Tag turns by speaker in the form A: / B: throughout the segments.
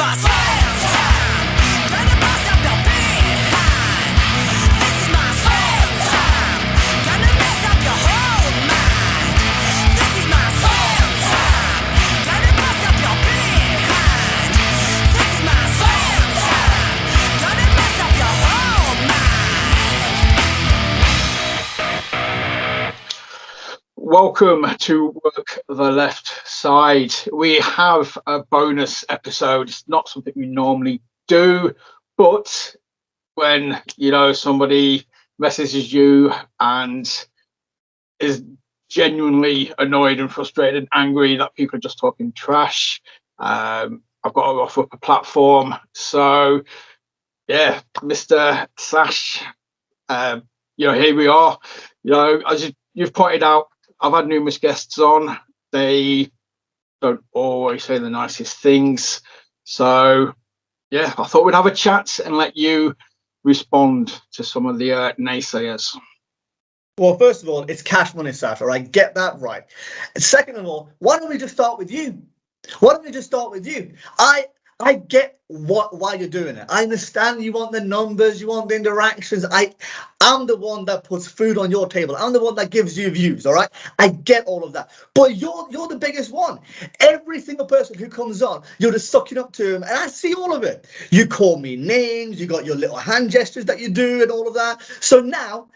A: my slam time. Gonna bust up your behind. This is my slam time. Gonna mess up your whole mind. This is my slam time. Gonna bust up your behind. This is my slam time. Gonna mess up your whole mind.
B: Welcome to Work the Left Side. We have a bonus episode. It's not something we normally do, but when somebody messages you and is genuinely annoyed and frustrated and angry that people are just talking trash, I've got to offer up a platform. So yeah, Mr. Sash, here we are. As you've pointed out, I've had numerous guests on. They don't always say the nicest things. So, yeah, I thought we'd have a chat and let you respond to some of the naysayers.
C: Well, first of all, it's Cash Money Sash, all right? Get that right. And second of all, why don't we just start with you? I get why you're doing it. I understand you want the numbers, you want the interactions. I'm the one that puts food on your table. I'm the one that gives you views, all right? I get all of that. But you're the biggest one. Every single person who comes on, you're just sucking up to him, and I see all of it. You call me names, you got your little hand gestures that you do and all of that. So now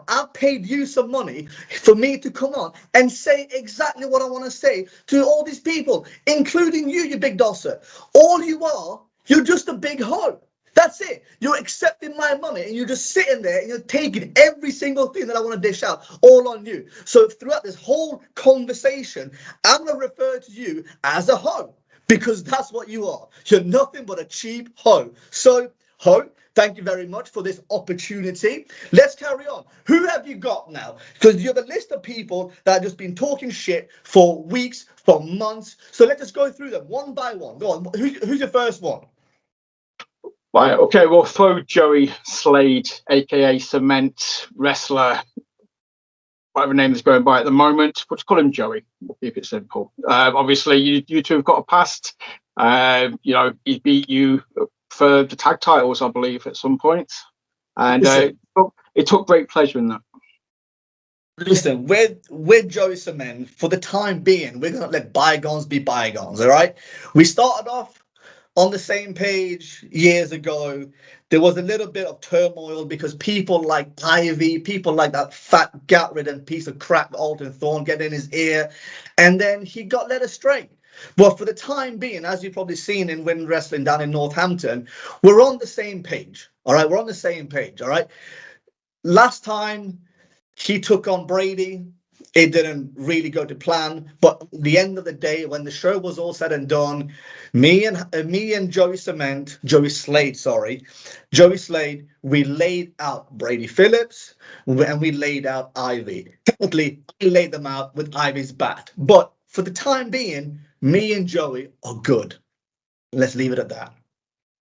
C: I've paid you some money for me to come on and say exactly what I want to say to all these people, including you big dosser. All you are, you're just a big hoe. That's it. You're accepting my money and you're just sitting there and you're taking every single thing that I want to dish out all on you. So throughout this whole conversation, I'm going to refer to you as a hoe because that's what you are. You're nothing but a cheap hoe. So, hoe, thank you very much for this opportunity. Let's carry on. Who have you got now? Because you have a list of people that have just been talking shit for weeks, for months. So let's just go through them one by one. Go on. Who's your first one?
B: Right, okay, we'll throw Joey Slade, aka Cement Wrestler, whatever name is going by at the moment. We'll just call him Joey. We'll keep it simple. Obviously, you two have got a past. He beat you for the tag titles, I believe, at some point. And it took great pleasure in that.
C: Listen, with Joey Cement, for the time being, we're going to let bygones be bygones, all right? We started off on the same page years ago. There was a little bit of turmoil because people like Ivy, people like that fat gut-ridden piece of crap, Alton Thorne, get in his ear, and then he got led astray. But for the time being, as you've probably seen in Wind Wrestling down in Northampton, we're on the same page, all right? We're on the same page, all right? Last time he took on Brady, it didn't really go to plan, but at the end of the day, when the show was all said and done, me and Joey Slade, we laid out Brady Phillips and we laid out Ivy. Technically, I laid them out with Ivy's back, but for the time being, me and Joey are good. Let's leave it at that.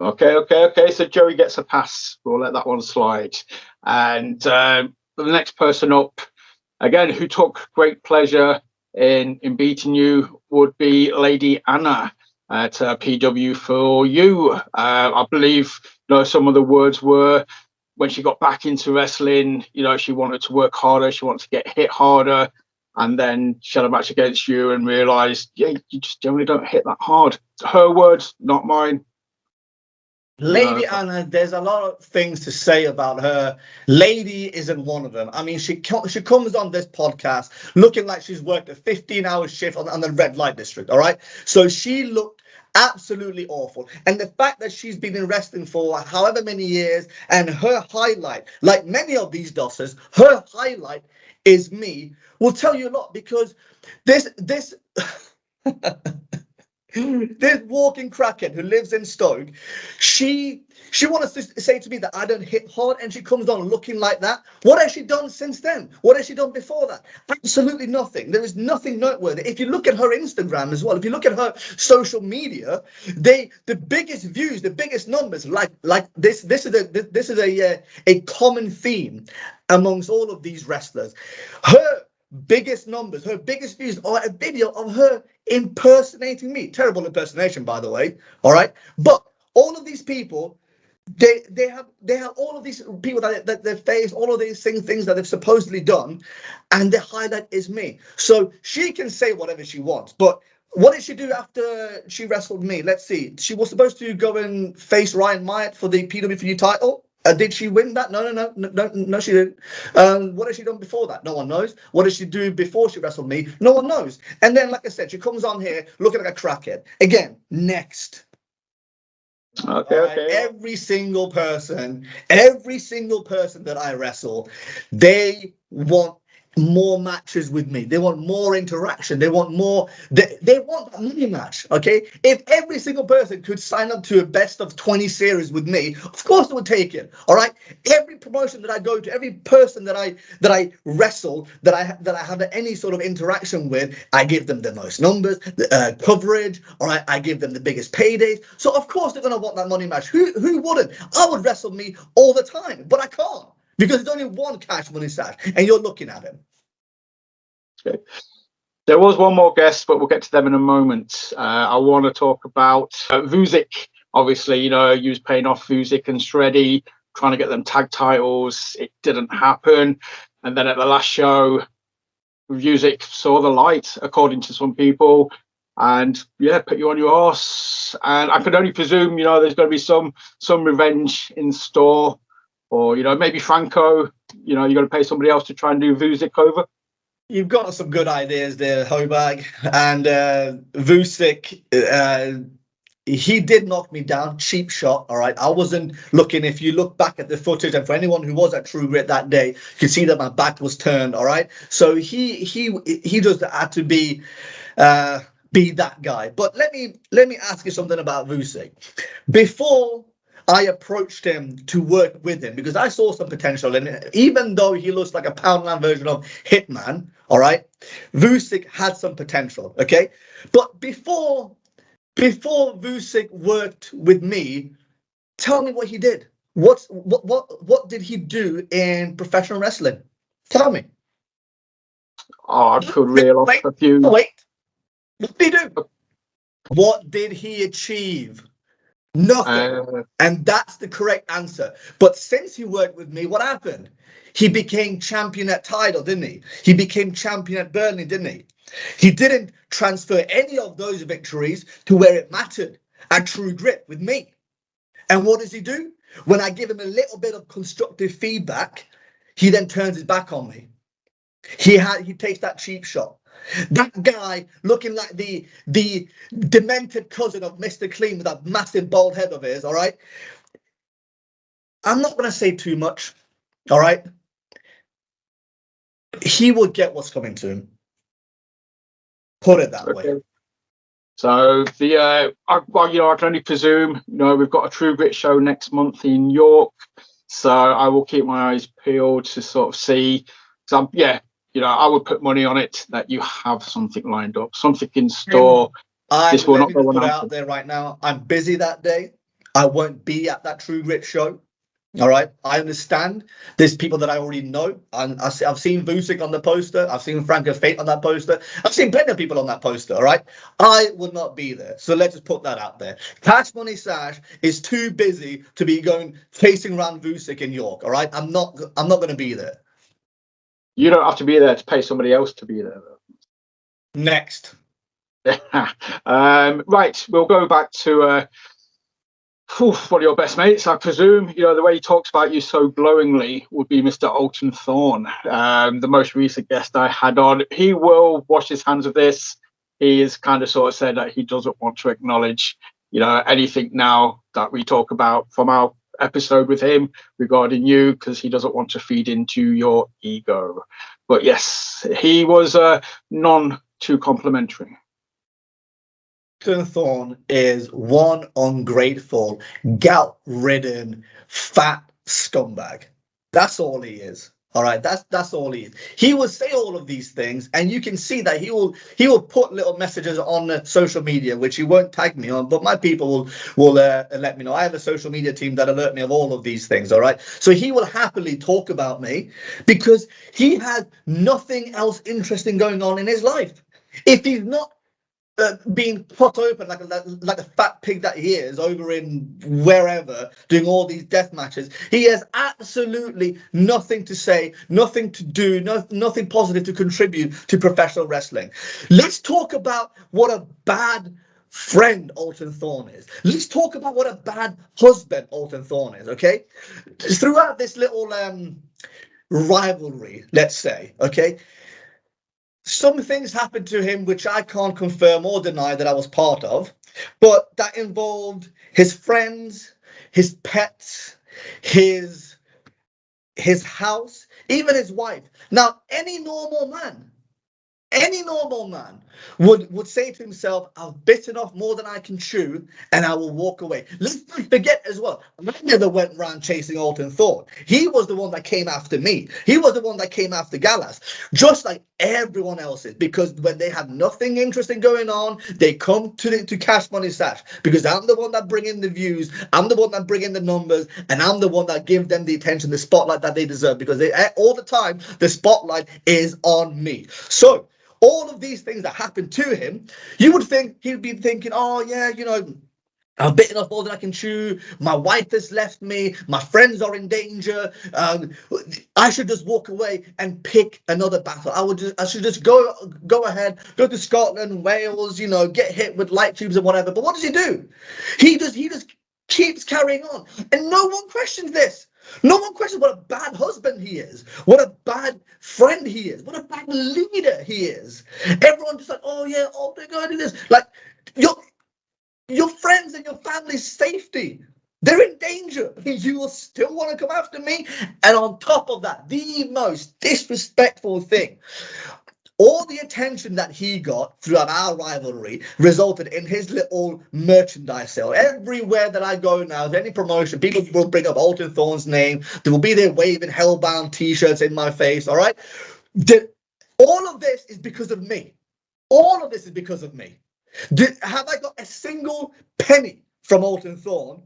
B: Okay. So Joey gets a pass. We'll let that one slide. And the next person up, again, who took great pleasure in beating you, would be Lady Anna at PW for you. I believe some of the words were when she got back into wrestling, she wanted to work harder, she wanted to get hit harder, and then she had a match against you and realised, you just generally don't hit that hard. Her words, not mine.
C: Lady Anna, there's a lot of things to say about her. Lady isn't one of them. I mean, she comes on this podcast looking like she's worked a 15-hour shift on the red light district, all right? So she looked absolutely awful. And the fact that she's been in wrestling for however many years, and her highlight, like many of these dossers, her highlight is me, will tell you a lot, because this this walking crackhead who lives in Stoke, she wants to say to me that I don't hit hard, and she comes on looking like that. What has she done since then? What has she done before that? Absolutely nothing. There is nothing noteworthy. If you look at her Instagram as well, if you look at her social media, the biggest views, the biggest numbers, like this is a common theme amongst all of these wrestlers. Her biggest numbers, her biggest views are a video of her impersonating me. Terrible impersonation, by the way. All right. But all of these people, they have all of these people that they've faced, all of these things that they've supposedly done, and the highlight is me. So she can say whatever she wants, but what did she do after she wrestled me? Let's see. She was supposed to go and face Ryan Myatt for the PWG title. Did she win that? No, she didn't. What has she done before that? No one knows. What did she do before she wrestled me? No one knows. And then, like I said, she comes on here looking like a crackhead. Again, next.
B: Okay.
C: Every single person that I wrestle, they want more matches with me. They want more interaction. They want more. They want a money match. Okay, if every single person could sign up to a best of 20 series with me, of course they would take it. All right. Every promotion that I go to, every person that I wrestle, that I have any sort of interaction with, I give them the most numbers, coverage. All right. I give them the biggest paydays. So of course they're gonna want that money match. Who wouldn't? I would wrestle me all the time, but I can't. Because there's only one Cash Money Sash, and you're looking at him.
B: Okay. There was one more guest, but we'll get to them in a moment. I want to talk about Vuzic. Obviously, you was paying off Vuzic and Shreddy, trying to get them tag titles. It didn't happen. And then at the last show, Vuzic saw the light, according to some people, and put you on your horse. And I could only presume, there's going to be some revenge in store. Or, maybe Franco, you're going to pay somebody else to try and do Vuzic over.
C: You've got some good ideas there, Hobag. And Vuzic, he did knock me down. Cheap shot, all right? I wasn't looking. If you look back at the footage, and for anyone who was at True Grit that day, you can see that my back was turned, all right? So he just had to be that guy. But let me ask you something about Vuzic. Before I approached him to work with him, because I saw some potential in it. Even though he looks like a Poundland version of Hitman, all right, Vuzic had some potential, okay? But before Vuzic worked with me, tell me what he did. What did he do in professional wrestling? Tell me.
B: Oh, I could reel off a few.
C: Wait. What did he do? What did he achieve? Nothing. And that's the correct answer. But since he worked with me, what happened? He became champion at Tidal, didn't he? He became champion at Burnley, didn't he? He didn't transfer any of those victories to where it mattered at True Grit with me. And what does he do? When I give him a little bit of constructive feedback, he then turns his back on me. He takes that cheap shot. That guy looking like the demented cousin of Mr. Clean with that massive bald head of his, all right? I'm not going to say too much, all right? He will get what's coming to him. Put it that way.
B: So I can only presume, we've got a True Grit show next month in York. So I will keep my eyes peeled to sort of see. I would put money on it that you have something lined up, something in store.
C: This will not go out there right now. I'm busy that day. I won't be at that True Grit show. All right. I understand. There's people that I already know. And I've seen Vuzic on the poster. I've seen Franco Fate on that poster. I've seen plenty of people on that poster. All right. I will not be there. So let's just put that out there. Cash Money Sash is too busy to be going chasing around Vuzic in York. All right. I'm not going to be there.
B: You don't have to be there to pay somebody else to be there, though.
C: Next.
B: Right, we'll go back to one of your best mates, I presume. The way he talks about you so glowingly would be Mr. Alton Thorne, the most recent guest I had on. He will wash his hands of this. He has kind of sort of said that he doesn't want to acknowledge, anything now that we talk about from our episode with him regarding you, because he doesn't want to feed into your ego. But yes, he was none too complimentary.
C: Thorne is one ungrateful, gout-ridden, fat scumbag. That's all he is. All right, that's all he is. He will say all of these things, and you can see that he will put little messages on social media, which he won't tag me on, but my people will let me know. I have a social media team that alert me of all of these things. All right, so he will happily talk about me because he has nothing else interesting going on in his life. If he's not being put open like a fat pig that he is over in wherever doing all these death matches, he has absolutely nothing to say, nothing to do, nothing positive to contribute to professional wrestling. Let's talk about what a bad friend Alton Thorne is. Let's talk about what a bad husband Alton Thorne is. Okay, throughout this little rivalry, let's say, okay, some things happened to him which I can't confirm or deny that I was part of, but that involved his friends, his pets, his house, even his wife. Now, any normal man would say to himself, I've bitten off more than I can chew, and I will walk away. Let's not forget as well, I never went around chasing Alton Thorne. He was the one that came after me. He was the one that came after Gallas, just like everyone else is, because when they have nothing interesting going on, they come to Cash Money Sash, because I'm the one that bring in the views, I'm the one that bring in the numbers, and I'm the one that give them the attention, the spotlight that they deserve, because they all the time, the spotlight is on me. So, all of these things that happened to him, you would think he'd be thinking, oh yeah, you know, I've bitten off more than I can chew. My wife has left me. My friends are in danger. I should just walk away and pick another battle. I should just go ahead, go to Scotland, Wales, you know, get hit with light tubes and whatever. But what does he do? He just keeps carrying on, and no one questions this. No one questions what a bad husband he is, what a bad friend he is, what a bad leader he is. Everyone just like, oh yeah, oh they're going to do this. Like your friends and your family's safety, they're in danger. You will still want to come after me. And on top of that, the most disrespectful thing, all the attention that he got throughout our rivalry resulted in his little merchandise sale. Everywhere that I go now, if any promotion, people will bring up Alton Thorne's name. They will be there waving Hellbound t-shirts in my face, all right? All of this is because of me. All of this is because of me. Have I got a single penny from Alton Thorne?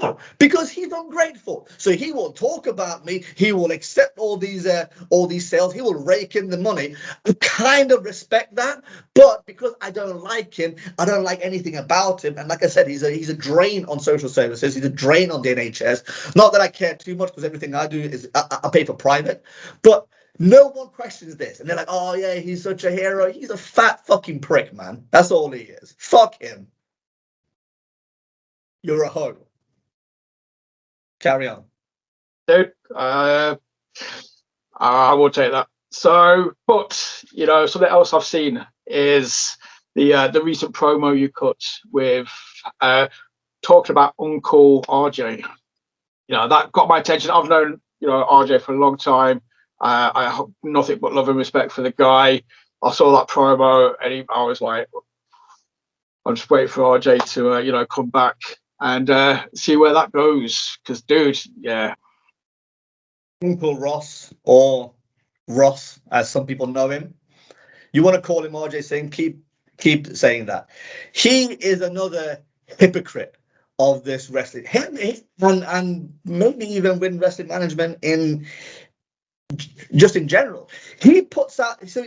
C: No, because he's ungrateful. So he will talk about me. He will accept all these sales. He will rake in the money. I kind of respect that, but because I don't like him, I don't like anything about him. And like I said, he's a drain on social services. He's a drain on the NHS. Not that I care too much, because everything I do is I pay for private, but no one questions this. And they're like, oh yeah, he's such a hero. He's a fat fucking prick, man. That's all he is. Fuck him. You're a hoe. Carry on.
B: Dude, I will take that. So, but you know, something else I've seen is the recent promo you cut with talking about Uncle RJ. You know, that got my attention. I've known, you know, RJ for a long time. I have nothing but love and respect for the guy. I saw that promo, and I was like, I'm just waiting for RJ to you know, come back and see where that goes. Because, dude, yeah.
C: Uncle Ross, or Ross, as some people know him. You want to call him RJ Singh? Keep saying that. He is another hypocrite of this wrestling. Him and maybe even Win Wrestling Management in just in general. He puts out, so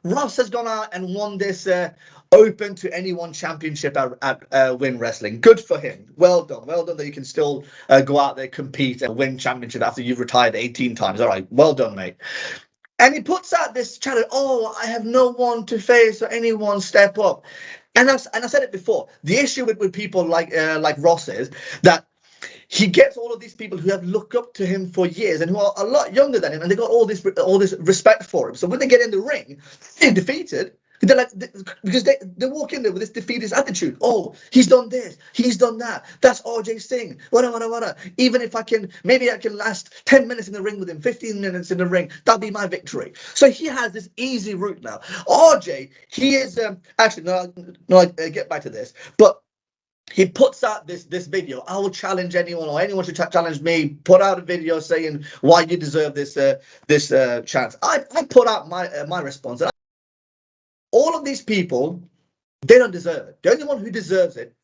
C: Ross has gone out and won this open to anyone championship at Win Wrestling. Good for him. Well done that you can still go out there, compete and win championship after you've retired 18 times. All right, well done, mate. And he puts out this challenge, oh, I have no one to face or anyone step up. And I said it before, the issue with people like Ross is that he gets all of these people who have looked up to him for years and who are a lot younger than him, and they got all this respect for him. So when they get in the ring, they're defeated. They're like, because they walk in there with this defeatist attitude. Oh, he's done this, he's done that. That's RJ Singh. Whatever. Even if maybe I can last 10 minutes in the ring with him, 15 minutes in the ring, that'll be my victory. So he has this easy route now. RJ, he is actually no. I get back to this, but he puts out this video. I will challenge anyone, or anyone should challenge me. Put out a video saying why you deserve this chance. I put out my response. And all of these people, they don't deserve it. The only one who deserves it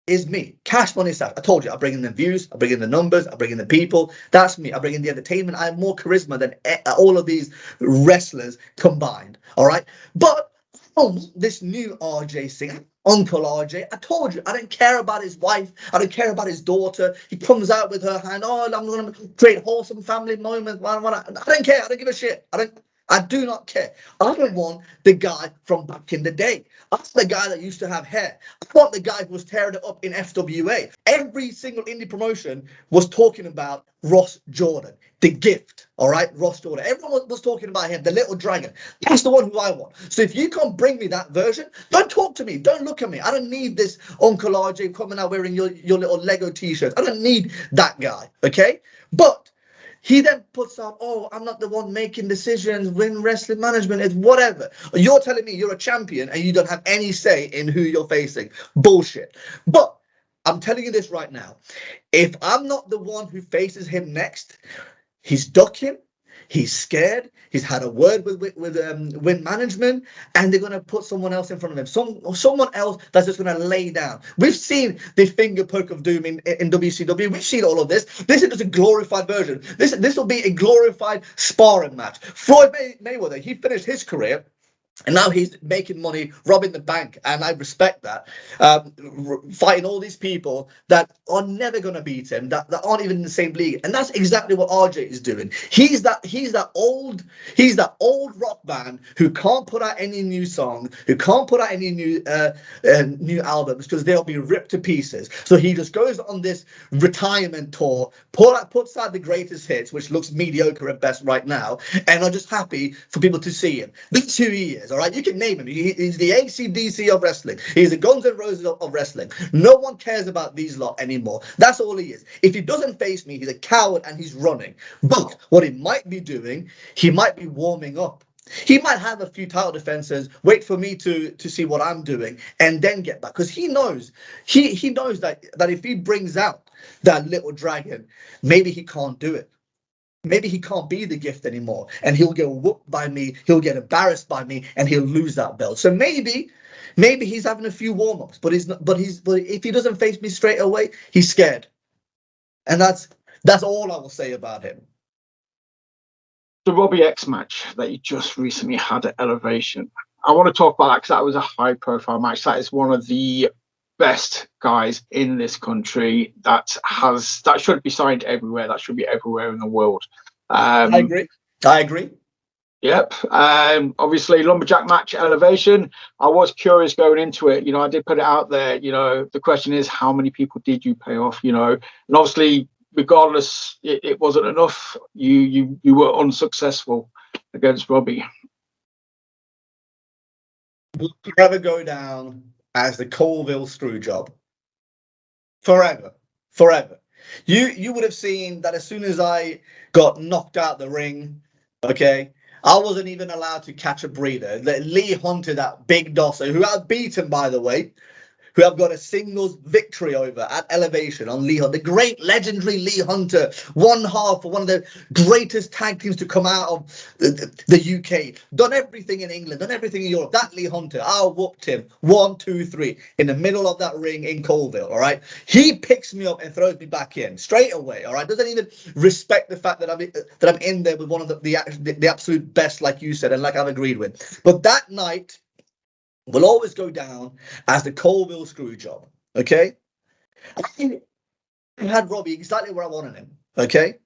C: is me. Cash Money Sash. I told you, I bring in the views, I bring in the numbers, I bring in the people. That's me. I bring in the entertainment. I have more charisma than all of these wrestlers combined. All right, but this new RJ Singh, Uncle RJ. I told you, I don't care about his wife. I don't care about his daughter. He comes out with her hand. Oh, I'm going to create wholesome family moments. I don't care. I don't give a shit. I do not care. I don't want the guy from back in the day. That's the guy that used to have hair. I want the guy who was tearing it up in FWA. Every single indie promotion was talking about Ross Jordan, the gift. All right, Ross Jordan. Everyone was talking about him, the little dragon. That's the one who I want. So if you can't bring me that version, don't talk to me. Don't look at me. I don't need this Uncle RJ coming out wearing your little Lego t-shirts. I don't need that guy. Okay, but he then puts out, oh, I'm not the one making decisions, win wrestling management, it's whatever. You're telling me you're a champion and you don't have any say in who you're facing. Bullshit. But I'm telling you this right now. If I'm not the one who faces him next, he's ducking, he's scared, he's had a word with win management, and they're going to put someone else in front of him. Someone else that's just going to lay down. We've seen the finger poke of doom in WCW. We've seen all of this. This is just a glorified version. This will be a glorified sparring match. Floyd Mayweather, he finished his career, and now he's making money, robbing the bank, and I respect that. Fighting all these people that are never going to beat him, that aren't even in the same league, and that's exactly what RJ is doing. He's that old rock band who can't put out any new songs, who can't put out any new albums because they'll be ripped to pieces. So he just goes on this retirement tour, puts out the greatest hits, which looks mediocre at best right now, and are just happy for people to see him. That's who he is. All right, you can name him. He's the AC/DC of wrestling. He's the Guns N' Roses of wrestling. No one cares about these lot anymore. That's all he is. If he doesn't face me, he's a coward and he's running. But what he might be doing, he might be warming up. He might have a few title defenses, wait for me to see what I'm doing, and then get back. Because he knows that if he brings out that little dragon, maybe he can't do it. Maybe he can't be the gift anymore, and he'll get whooped by me, he'll get embarrassed by me, and he'll lose that belt. So maybe he's having a few warm-ups, but if he doesn't face me straight away, he's scared. And that's all I will say about him.
B: The Robbie X match that you just recently had at Elevation. I want to talk about that because that was a high-profile match. That is one of the best guys in this country that should be signed everywhere. That should be everywhere in the world.
C: I agree.
B: Yep. Obviously, lumberjack match Elevation. I was curious going into it. I did put it out there. The question is, how many people did you pay off? And obviously, regardless, it wasn't enough. You were unsuccessful against Robbie.
C: Will never go down as the Colville screw job. Forever. You would have seen that as soon as I got knocked out the ring, okay, I wasn't even allowed to catch a breather. Lee Hunter, that big dosser, who I've beaten, by the way, who I've got a singles victory over at Elevation on Lee Hunter, the great legendary Lee Hunter, one half of one of the greatest tag teams to come out of the UK, done everything in England, done everything in Europe. That Lee Hunter, I whooped him 1, 2, 3 in the middle of that ring in Colville. All right, he picks me up and throws me back in straight away. All right, doesn't even respect the fact that I'm in there with one of the absolute best, like you said, and like I've agreed with. But that night will always go down as the Colville screw job. Okay, I had Robbie exactly where I wanted him. Okay,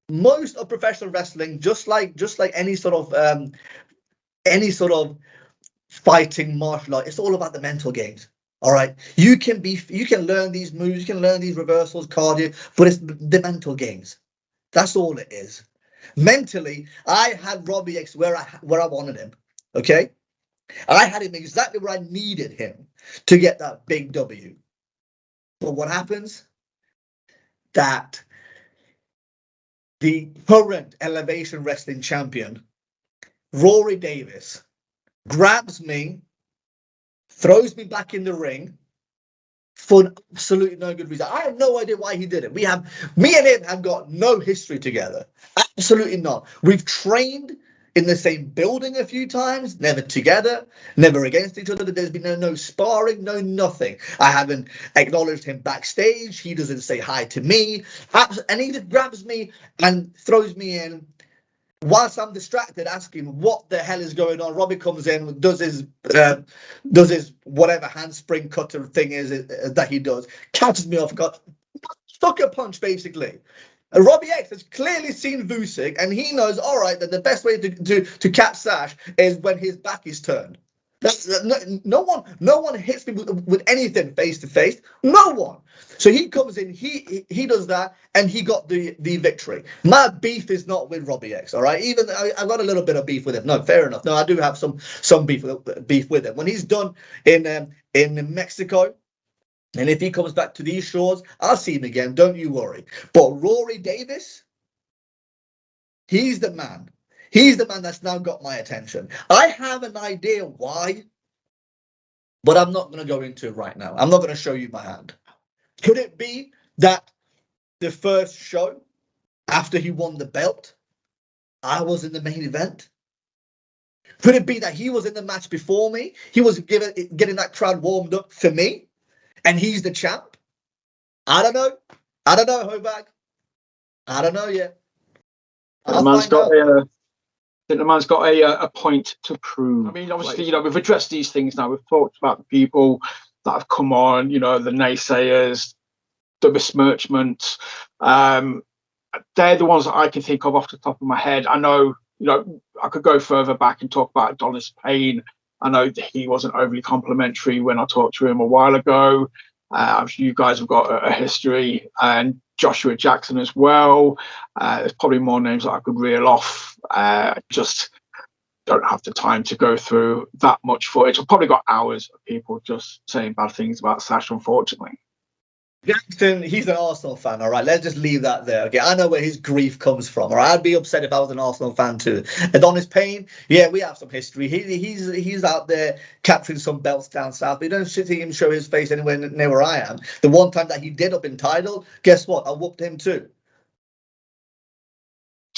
C: most of professional wrestling, just like any sort of fighting martial art, it's all about the mental games. All right, you can learn these moves, you can learn these reversals, cardio, but it's the mental games. That's all it is. Mentally, I had Robbie X where I wanted him. Okay. I had him exactly where I needed him to get that big W. But what happens? That the current Elevation Wrestling champion, Rory Davis, grabs me, throws me back in the ring, for absolutely no good reason. I have no idea why he did it. Me and him have got no history together. Absolutely not. We've trained in the same building a few times, never together, never against each other. There's been no sparring, no nothing. I haven't acknowledged him backstage. He doesn't say hi to me. And he just grabs me and throws me in. Whilst I'm distracted, asking what the hell is going on, Robbie comes in, does his whatever handspring cutter thing is that he does, catches me off guard, sucker punch basically. Robbie X has clearly seen Vucic, and he knows, all right, that the best way to catch Sash is when his back is turned. No one hits me with anything face to face. No one. So he comes in, he does that, and he got the victory. My beef is not with Robbie X, all right. Even I got a little bit of beef with him. No, fair enough. No, I do have some beef with him. When he's done in Mexico, and if he comes back to these shores, I'll see him again. Don't you worry. But Rory Davis, he's the man. He's the man that's now got my attention. I have an idea why, but I'm not going to go into it right now. I'm not going to show you my hand. Could it be that the first show after he won the belt, I was in the main event? Could it be that he was in the match before me? He was getting that crowd warmed up for me, and he's the champ? I don't know. I don't know, Hobag. I don't know yet.
B: The man's got I think the man's got a point to prove. I mean, obviously, we've addressed these things now. We've talked about the people that have come on, the naysayers, the besmirchments. They're the ones that I can think of off the top of my head. I know, I could go further back and talk about Adonis Payne. I know that he wasn't overly complimentary when I talked to him a while ago. I'm sure you guys have got a history, and Joshua Jackson as well. There's probably more names that I could reel off. Just don't have the time to go through that much footage. I've probably got hours of people just saying bad things about Sash, unfortunately.
C: Jackson, he's an Arsenal fan, all right? Let's just leave that there, okay? I know where his grief comes from, all right? I'd be upset if I was an Arsenal fan too. Adonis Payne, yeah, we have some history. He's out there capturing some belts down south. We don't see him show his face anywhere near where I am. The one time that he did up in title, guess what? I whooped him too.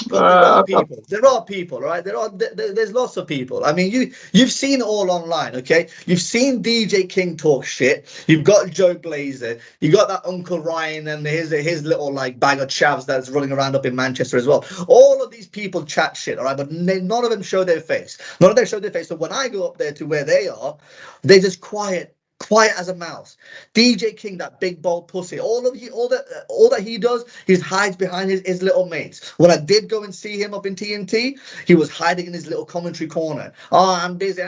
C: There are people, right? There's lots of people. I mean, you've seen it all online, okay? You've seen DJ King talk shit. You've got Joe Blazer. You got that Uncle Ryan and his little bag of chavs that's running around up in Manchester as well. All of these people chat shit, all right? But none of them show their face. None of them show their face. So when I go up there to where they are, they're just quiet as a mouse. DJ King, that big bold pussy, all that he does, he hides behind his little mates. When I did go and see him up in TNT, he was hiding in his little commentary corner. Oh, I'm busy.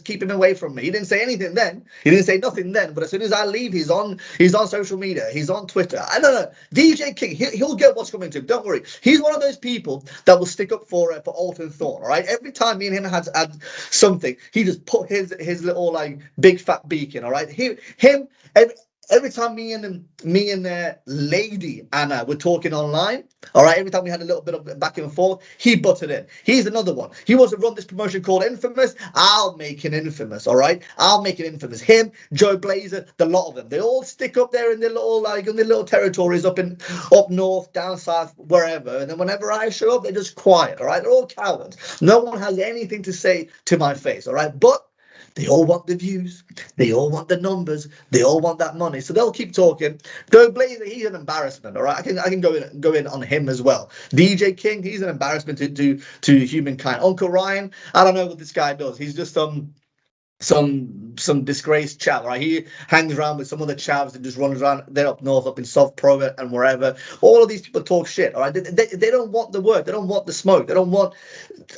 C: Keep him away from me. He didn't say anything then. He didn't say nothing then. But as soon as I leave, he's on social media. He's on Twitter. I don't know. DJ King, he'll get what's coming to him. Don't worry. He's one of those people that will stick up for Alton Thorne. All right. Every time me and him had something, he just put his little big fat beak in. All right, every time me and Lady Anna were talking online, all right, every time we had a little bit of back and forth, he butted in. He's another one. He wants to run this promotion called Infamous. I'll make it infamous, all right? I'll make it infamous. Him, Joe Blazer, the lot of them. They all stick up there in their little territories up north, down south, wherever. And then whenever I show up, they're just quiet, all right? They're all cowards. No one has anything to say to my face, all right? But they all want the views. They all want the numbers. They all want that money. So they'll keep talking. Joe Blazer, he's an embarrassment. All right, I can go in on him as well. DJ King, he's an embarrassment to humankind. Uncle Ryan, I don't know what this guy does. He's just some disgraced chav, right? He hangs around with some other chavs that just runs around. They're up north, up in South Pro and wherever. All of these people talk shit, all right? They don't want the work. They don't want the smoke. They don't want.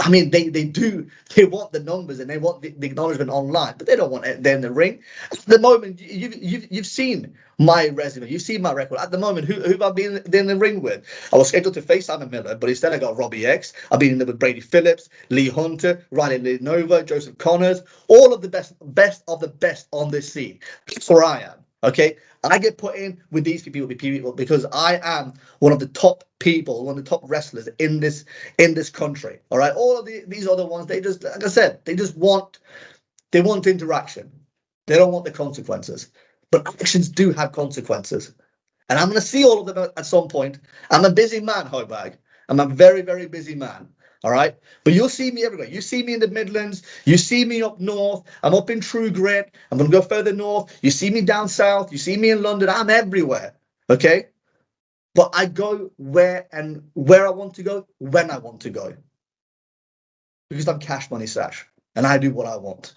C: I mean, they do. They want the numbers and they want the acknowledgement online, but they don't want it there in the ring. At the moment, you've seen my resume. You've seen my record. At the moment, who have I been in the ring with? I was scheduled to face Simon Miller, but instead I got Robbie X. I've been in there with Brady Phillips, Lee Hunter, Riley Lenova, Joseph Connors, all of the best of the best on this scene. That's where I am. Okay, I get put in with these people because I am one of the top people, one of the top wrestlers in this country. All right, all of these other ones, they just, like I said, they want interaction. They don't want the consequences. but actions do have consequences. And I'm going to see all of them at some point. I'm a busy man, Hobag. I'm a very, very busy man. All right. But you'll see me everywhere. You see me in the Midlands. You see me up north. I'm up in True Grit. I'm going to go further north. You see me down south. You see me in London. I'm everywhere. Okay. But I go where I want to go when I want to go. Because I'm Cash Money Sash and I do what I want.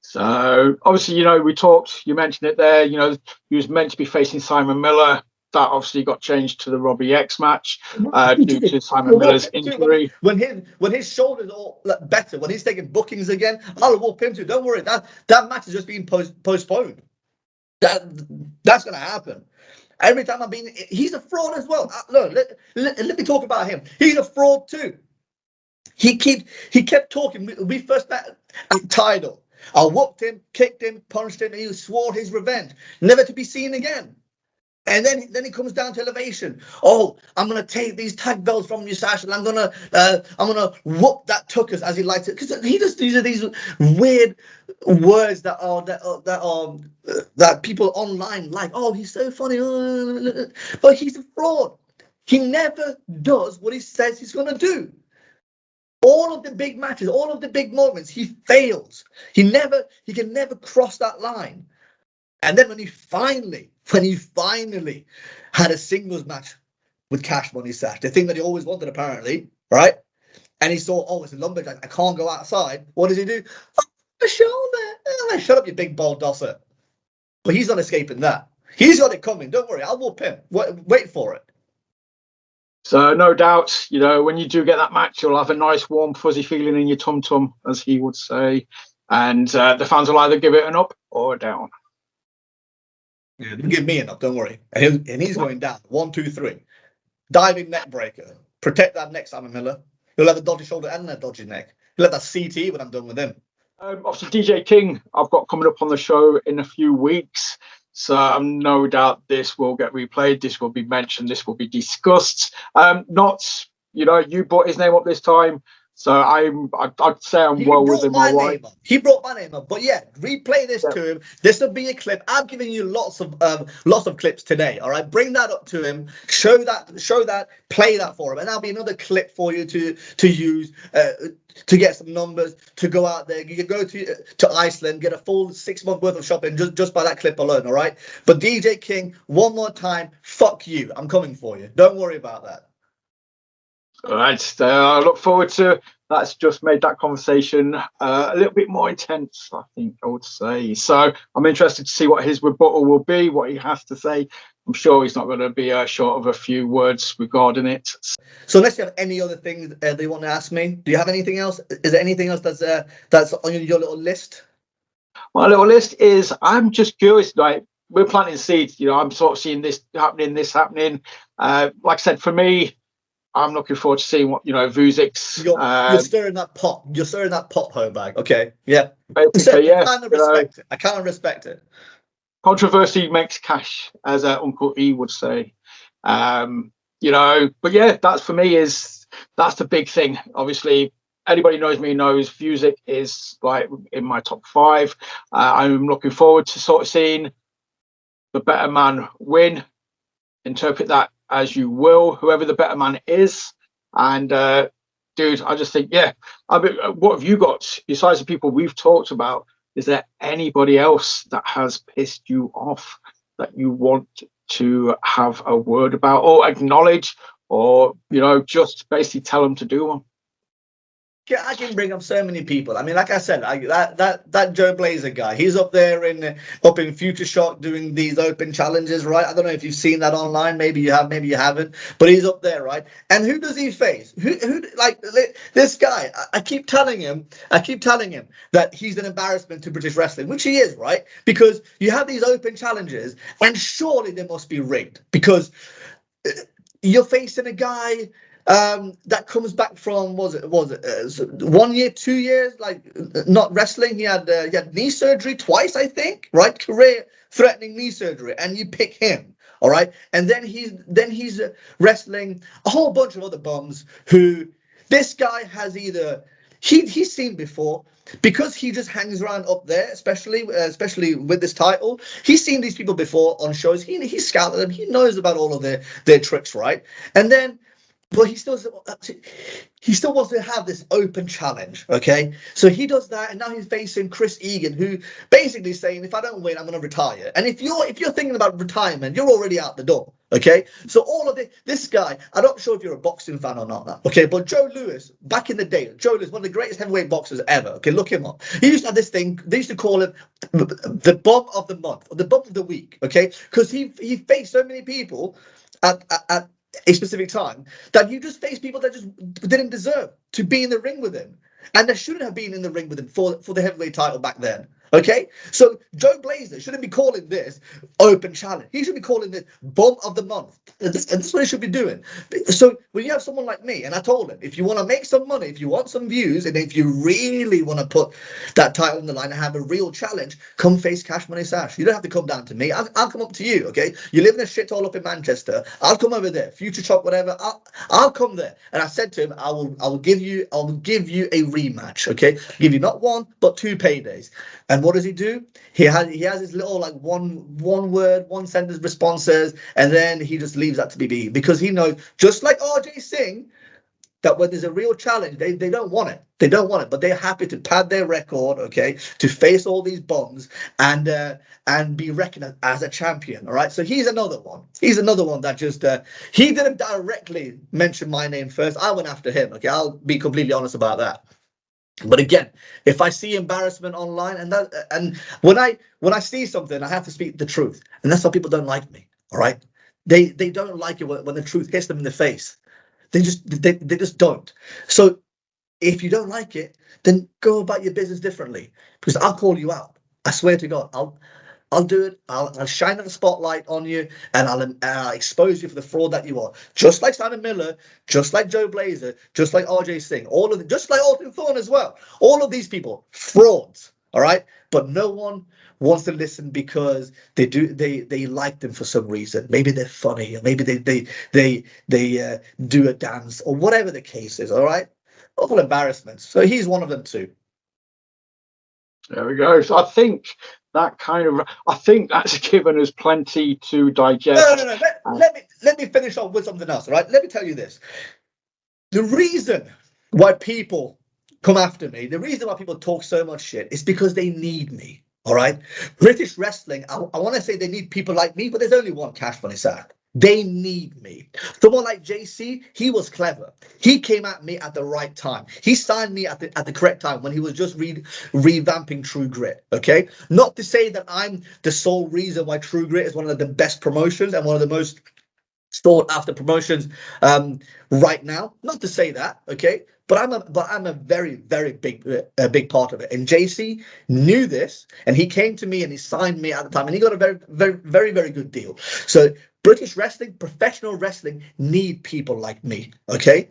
B: So obviously, we talked, you mentioned it there, he was meant to be facing Simon Miller. That obviously got changed to the Robbie X match due to Simon Miller's injury.
C: When his shoulders are better, when he's taking bookings again, I'll whoop him too. Don't worry, that match has just been postponed. That's going to happen. Every time he's a fraud as well. Look, let me talk about him. He's a fraud too. He kept talking. We first met at Tidal. I whooped him, kicked him, punched him, and he swore his revenge, never to be seen again. And then he comes down to Elevation. Oh, I'm gonna take these tag belts from you, Sash, and I'm gonna whoop that Tuckers, as he likes it, because he just these are these weird words that people online like. Oh, he's so funny, but he's a fraud. He never does what he says he's gonna do. All of the big matches, all of the big moments, he fails. He can never cross that line. And then when he finally had a singles match with Cash Money Sash, the thing that he always wanted apparently, right? And he saw, oh, it's a lumberjack, I can't go outside. What does he do? Oh, a shoulder. Shut up, you big bald dosser. But he's not escaping that. He's got it coming. Don't worry, I'll whoop him. Wait for it.
B: So no doubt, when you do get that match, you'll have a nice, warm, fuzzy feeling in your tum-tum, as he would say. And the fans will either give it an up or a down.
C: Yeah, give me an up, don't worry. And he's going down. 1, 2, 3. Diving neck breaker. Protect that neck, Simon Miller. He'll have a dodgy shoulder and a dodgy neck. He'll have that CT when I'm done with him.
B: Obviously, DJ King, I've got coming up on the show in a few weeks. So I'm no doubt this will get replayed. This will be mentioned. This will be discussed. Not, you brought his name up this time. So I'd say I'm well within my right.
C: He brought my name up, but yeah, replay this to him. This will be a clip. I'm giving you lots of clips today. All right, bring that up to him. Show that. Play that for him, and that'll be another clip for you to use to get some numbers. To go out there, you can go to Iceland, get a full 6 month worth of shopping just by that clip alone. All right, but DJ King, one more time, fuck you. I'm coming for you. Don't worry about that.
B: All right, I look forward to that's just made that conversation a little bit more intense, I think I would say. So I'm interested to see what his rebuttal will be, what he has to say. I'm sure he's not going to be short of a few words regarding it.
C: So unless you have any other things that you want to ask me, do you have anything else? Is there anything else that's on your little list?
B: My little list is, I'm just curious, like, we're planting seeds, I'm sort of seeing this happening. Like I said, for me, I'm looking forward to seeing what Vuzik's.
C: You're stirring that pot. You're stirring that pot, Hobag. Okay, yeah.
B: Yeah.
C: I kind of respect it.
B: Controversy makes cash, as Uncle E would say. But yeah, that's for me that's the big thing. Obviously, anybody knows me knows Vuzik is like in my top 5. I'm looking forward to sort of seeing the better man win. Interpret that as you will, whoever the better man is. And dude, I just think, what have you got besides the people we've talked about? Is there anybody else that has pissed you off that you want to have a word about or acknowledge, or just basically tell them to do one?
C: Yeah, I can bring up so many people. I mean, like I said, that Joe Blazer guy, he's up there up in Future Shock doing these open challenges, right? I don't know if you've seen that online. Maybe you have, maybe you haven't. But he's up there, right? And who does he face? Who like this guy? I keep telling him that he's an embarrassment to British wrestling, which he is, right? Because you have these open challenges, and surely they must be rigged because you're facing a guy that comes back from was it 1 year, 2 years, like not wrestling. He had knee surgery twice, I think, right? Career threatening knee surgery, and you pick him, all right? And then he's wrestling a whole bunch of other bums who this guy has either he's seen before, because he just hangs around up there, especially with this title. He's seen these people before on shows. He's scouted them. He knows about all of their tricks, right? And then, but he still wants to have this open challenge, okay? So he does that, and now he's facing Chris Egan, who basically is saying, if I don't win, I'm going to retire. And if you're thinking about retirement, you're already out the door, okay? So all of this guy, I'm not sure if you're a boxing fan or not, okay? But Joe Louis, back in the day, Joe Louis, one of the greatest heavyweight boxers ever, okay? Look him up. He used to have this thing. They used to call him the bum of the month, or the bum of the week, okay? Because he faced so many people at a specific time that you just face people that just didn't deserve to be in the ring with him, and they shouldn't have been in the ring with him for the heavyweight title back then. Okay, so Joe Blazer shouldn't be calling this open challenge. He should be calling this bum of the month, and that's what he should be doing. So when you have someone like me, and I told him, if you want to make some money, if you want some views, and if you really want to put that title on the line and have a real challenge, come face Cash Money Sash. You don't have to come down to me. I'll come up to you. Okay, you live in a shithole up in Manchester. I'll come over there. Future Chop, whatever. I'll come there. And I said to him, I will give you a rematch. Okay, I'll give you not one but 2 paydays. And what does he do? He has his little like one word, one sentence responses, and then he just leaves that to be, because he knows, just like RJ Singh, that when there's a real challenge, they don't want it. They don't want it, but they're happy to pad their record, okay, to face all these bums and be reckoned as a champion. All right. So he's another one. He's another one that just he didn't directly mention my name first. I went after him. Okay, I'll be completely honest about that. But again, if I see embarrassment online, and when I see something, I have to speak the truth, and that's why people don't like me. All right, they don't like it when the truth hits them in the face. They just don't. So if you don't like it, then go about your business differently, because I'll call you out. I swear to God, I'll do it. I'll shine the spotlight on you, and I'll expose you for the fraud that you are. Just like Simon Miller, just like Joe Blazer, just like RJ Singh, all of them, just like Alton Thorne as well. All of these people, frauds. All right, but no one wants to listen because they like them for some reason. Maybe they're funny, or maybe they do a dance, or whatever the case is. All right, awful embarrassments. So he's one of them too.
B: There we go. So I think that's given us plenty to digest.
C: No. Let me finish off with something else. All right, let me tell you this. The reason why people come after me, the reason why people talk so much shit, is because they need me. All right, British wrestling, I want to say they need people like me, but there's only one Cash Money Sash. They need me. Someone like JC, he was clever. He came at me at the right time. He signed me at the correct time, when he was just revamping True Grit. Okay, not to say that I'm the sole reason why True Grit is one of the best promotions and one of the most sought after promotions right now. Not to say that, okay. But I'm a very, very big part of it. And JC knew this, and he came to me and he signed me at the time, and he got a very, very, very, very good deal. So British wrestling, professional wrestling, need people like me. Okay.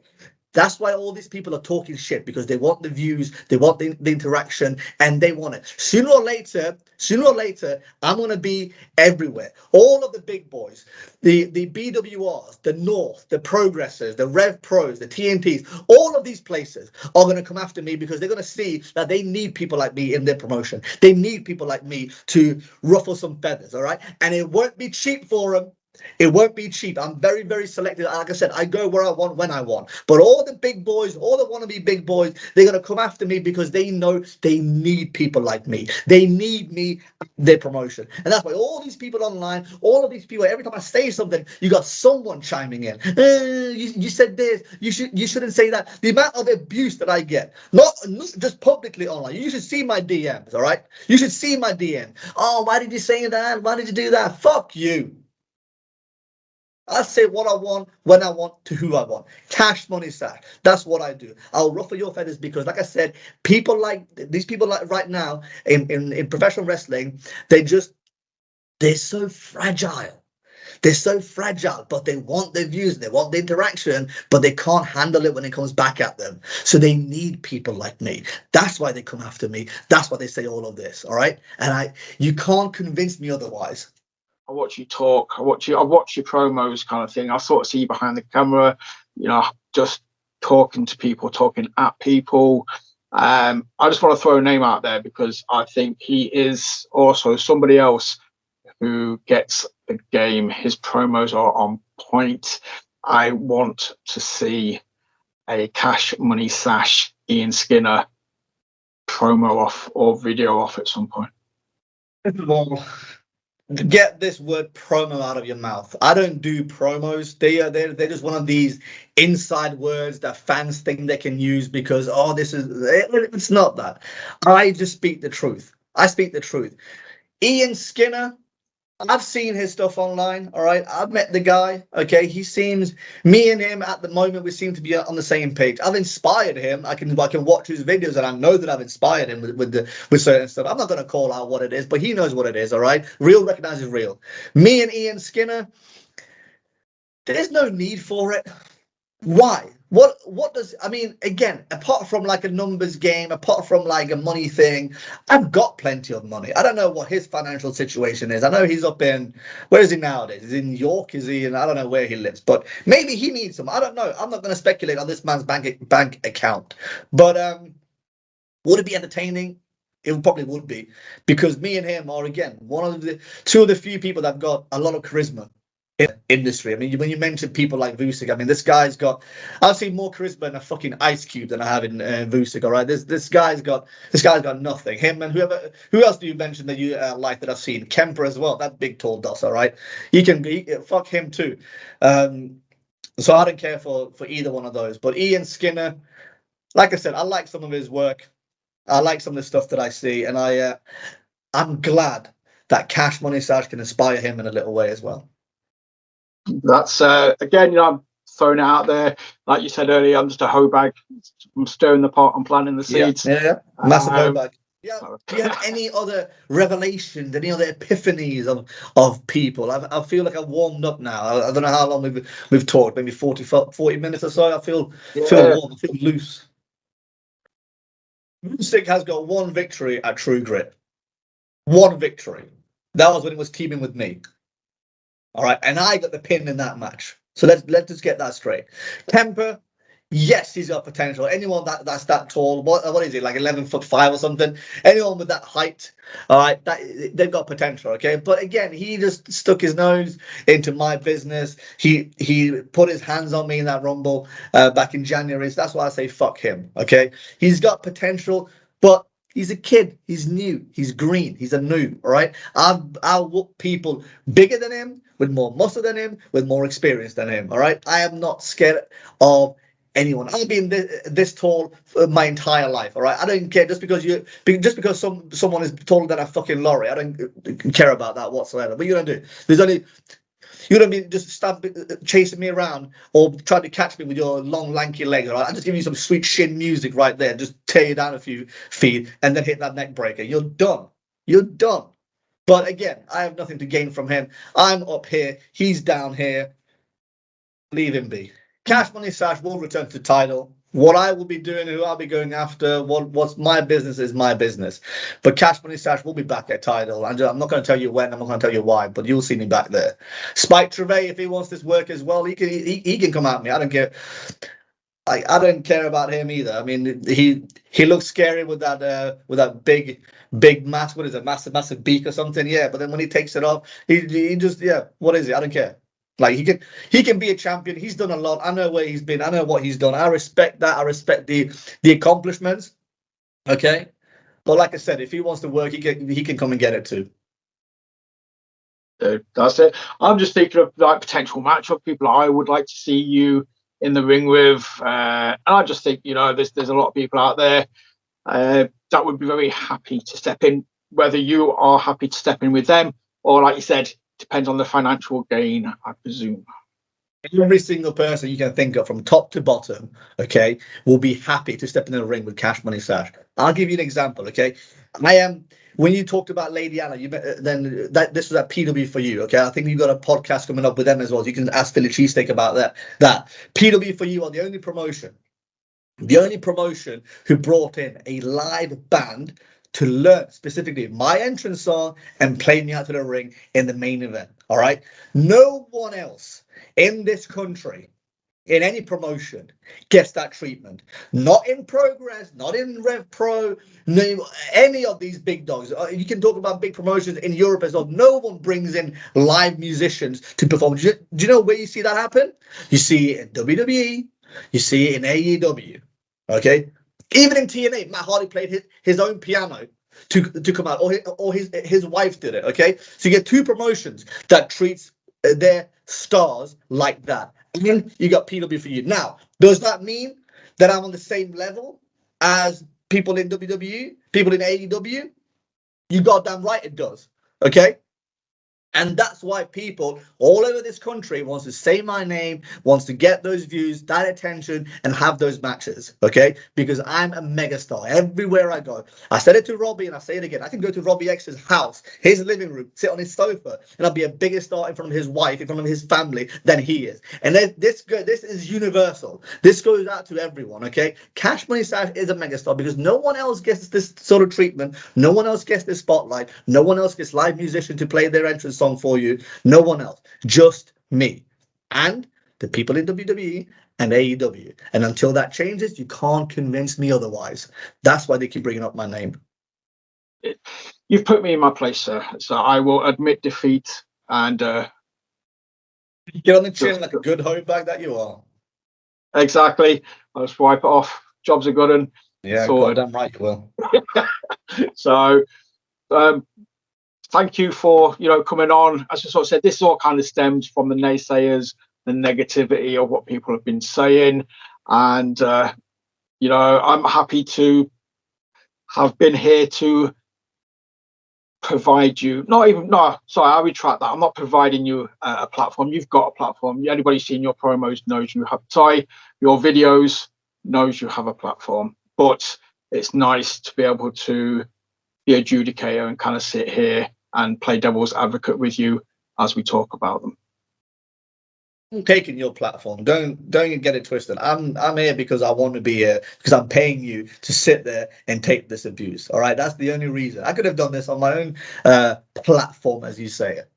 C: That's why all these people are talking shit, because they want the views, they want the interaction, and they want it. Sooner or later, I'm going to be everywhere. All of the big boys, the BWRs, the North, the Progressors, the Rev Pros, the TNTs, all of these places are going to come after me, because they're going to see that they need people like me in their promotion. They need people like me to ruffle some feathers, all right? And it won't be cheap for them. It won't be cheap. I'm very, very selective. Like I said, I go where I want, when I want. But all the big boys, all the wannabe big boys, they're going to come after me, because they know they need people like me. They need me, their promotion. And that's why all these people online, all of these people, every time I say something, you got someone chiming in. You said this. You shouldn't say that. The amount of abuse that I get, not just publicly online. You should see my DMs, all right? You should see my DMs. Oh, why did you say that? Why did you do that? Fuck you. I say what I want, when I want, to who I want. Cash Money Sash. That's what I do. I'll ruffle your feathers, because, like I said, these people like right now in professional wrestling, they're so fragile. They're so fragile, but they want their views, they want the interaction, but they can't handle it when it comes back at them. So they need people like me. That's why they come after me. That's why they say all of this. All right. And you can't convince me otherwise.
B: I watch you talk. I watch your promos, kind of thing. I sort of see you behind the camera, just talking to people, talking at people. I just want to throw a name out there because I think he is also somebody else who gets the game. His promos are on point. I want to see a Cash Money Sash Ian Skinner promo off or video off at some point.
C: Well, get this word promo out of your mouth. I don't do promos. They're just one of these inside words that fans think they can use because it's not that. I just speak the truth. I speak the truth. Ian Skinner, I've seen his stuff online. All right, I've met the guy. Okay, me and him at the moment, we seem to be on the same page. I've inspired him. I can watch his videos, and I know that I've inspired him with certain stuff. I'm not going to call out what it is, but he knows what it is. All right, real recognizes real. Me and Ian Skinner, there's no need for it. Why? What does, I mean, again, apart from like a numbers game, apart from like a money thing, I've got plenty of money. I don't know what his financial situation is. I know he's up in, where is he nowadays? Is he in New York? Is he in, I don't know where he lives, but maybe he needs some. I don't know. I'm not going to speculate on this man's bank account. But would it be entertaining? It probably would be, because me and him are, again, two of the few people that have got a lot of charisma in the industry. I mean, when you mention people like Vucic, I mean, I've seen more charisma in a fucking ice cube than I have in Vucic. All right, this guy's got nothing. Him and who else do you mention that you like that I've seen? Kemper as well, that big tall doss. All right, fuck him too. So I don't care for either one of those. But Ian Skinner, like I said, I like some of his work. I like some of the stuff that I see, and I'm glad that Cash Money Sash can inspire him in a little way as well.
B: That's again, I'm throwing it out there. Like you said earlier, I'm just a hoe bag. I'm stirring the pot. I'm planting the seeds.
C: Yeah. Massive hoe bag. Yeah. Do you have any other revelations, any other epiphanies of people? I feel like I've warmed up now. I don't know how long we've talked. Maybe 40 minutes or so. I feel warm. I feel loose. Vucic has got one victory at True Grit. One victory. That was when he was teaming with me. All right, and I got the pin in that match. So let's just get that straight. Kemper, yes, he's got potential. Anyone that's that tall, what is it, like 11'5" or something? Anyone with that height, all right, they've got potential. Okay, but again, he just stuck his nose into my business. He put his hands on me in that Rumble back in January. So that's why I say fuck him. Okay, he's got potential, but he's a kid. He's new. He's green. He's a noob. All right. I'll whoop people bigger than him, with more muscle than him, with more experience than him. All right. I am not scared of anyone. I've been this tall for my entire life. All right. I don't care just because someone is taller than a fucking lorry. I don't care about that whatsoever. But you don't do. You don't mean just stop chasing me around or trying to catch me with your long, lanky legs. All right? I'll just give you some sweet shin music right there. Just tear you down a few feet and then hit that neck breaker. You're done. You're done. But again, I have nothing to gain from him. I'm up here. He's down here. Leave him be. Cash Money Sash will return to the title. What I will be doing, who I'll be going after, what's my business is my business. But Cash Money Sash will be back at title. I'm not going to tell you when, I'm not going to tell you why, but you'll see me back there. Spike Trevay, if he wants this work as well, he can come at me. I don't care. I don't care about him either. I mean, he looks scary with that big mask. What is it? Massive beak or something? Yeah. But then when he takes it off, he just, yeah. What is it? I don't care. Like he can be a champion. He's done a lot. I know where he's been. I know what he's done. I respect that. I respect the accomplishments. Okay, but like I said, if he wants to work, he can come and get it too.
B: That's it. I'm just thinking of like potential matchup people I would like to see you in the ring with. And I just think there's a lot of people out there that would be very happy to step in. Whether you are happy to step in with them or, like you said, depends on the financial gain, I presume.
C: Every single person you can think of from top to bottom, okay, will be happy to step in the ring with Cash Money Sash. I'll give you an example, okay? When you talked about Lady Anna, this was at PW for you, okay? I think you've got a podcast coming up with them as well. So you can ask Philly Cheesesteak about that. PW for you are the only promotion who brought in a live band to learn specifically my entrance song and play me out to the ring in the main event. All right. No one else in this country in any promotion gets that treatment. Not in Progress, not in Rev Pro, no, any of these big dogs. You can talk about big promotions in Europe as well. No one brings in live musicians to perform. Do you know where you see that happen? You see it in WWE, you see it in AEW. Okay? Even in TNA, Matt Hardy played his own piano to come out, or his wife did it. Okay? So you get two promotions that treats their stars like that. And then you got PW for you. Now, does that mean that I'm on the same level as people in WWE, people in AEW? You goddamn right it does. Okay? And that's why people all over this country wants to say my name, wants to get those views, that attention, and have those matches, okay? Because I'm a megastar everywhere I go. I said it to Robbie, and I say it again. I can go to Robbie X's house, his living room, sit on his sofa, and I'll be a bigger star in front of his wife, in front of his family, than he is. And this is universal. This goes out to everyone, okay? Cash Money Sash is a megastar because no one else gets this sort of treatment. No one else gets this spotlight. No one else gets live musician to play their entrance song for you. No one else, just me and the people in WWE and AEW. And until that changes, you can't convince me otherwise. That's why they keep bringing up my name.
B: You've put me in my place, sir. So I will admit defeat and
C: get on the chin like a good hoe bag that you are.
B: Exactly. I'll just wipe it off. Job's a good one.
C: Yeah, goddamn right you will.
B: So thank you for coming on. As I sort of said, this all kind of stems from the naysayers, the negativity of what people have been saying, and I'm happy to have been here to provide you. I retract that. I'm not providing you a platform. You've got a platform. Anybody seeing your promos knows you have your videos knows you have a platform. But it's nice to be able to be a adjudicator and kind of sit here and play devil's advocate with you as we talk about them.
C: I'm taking your platform. Don't get it twisted. I'm here because I want to be here, because I'm paying you to sit there and take this abuse. All right, that's the only reason. I could have done this on my own platform, as you say it.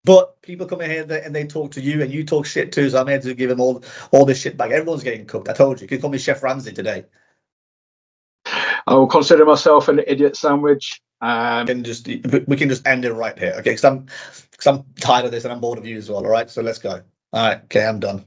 C: But people come in here and they talk to you, and you talk shit too. So I'm here to give them all this shit back. Everyone's getting cooked. I told you. You can call me Chef Ramsay today.
B: I will consider myself an idiot sandwich.
C: We can just end it right here, okay? Because I'm tired of this and I'm bored of you as well. All right, so let's go. All right, okay, I'm done.